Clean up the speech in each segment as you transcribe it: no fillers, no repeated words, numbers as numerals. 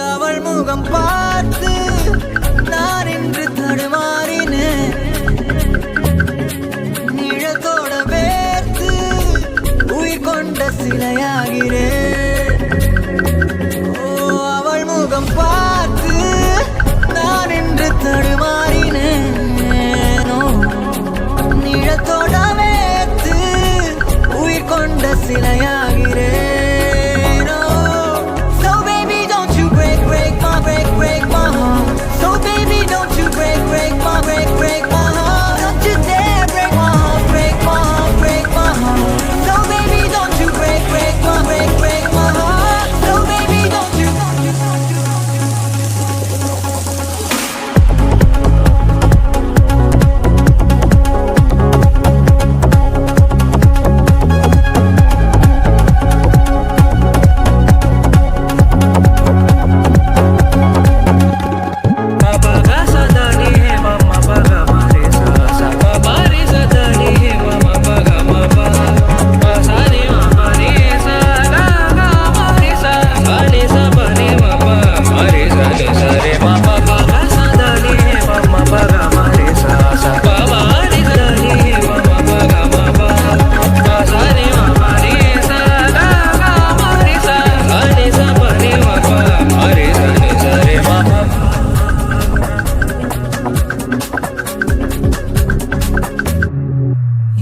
அவள் முகம் பார்த்து நான் இன்று தடுமாறினேன். நிழத்தோட வேர்த்து உயிர் கொண்ட சிலையாகிறேன். அவள் முகம் பார்த்து நான் இன்று தடுமாறினேன். நிழத்தோட வேர்த்து உயிர் கொண்ட சிலையாகிறேன்.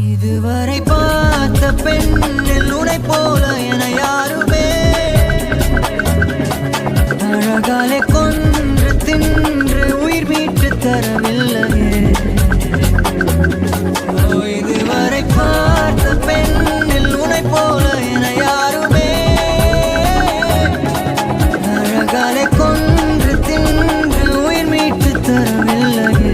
இதுவரை பார்த்த பெண்ணில் உனை போல என யாருமே அழகாலே கொன்று தின்று உயிர் மீட்டு தரவில்லையே. இதுவரை பார்த்த பெண்ணில் உனை போல என யாருமே அழகாலே கொன்று தின்று உயிர் மீட்டு தரவில்லையே.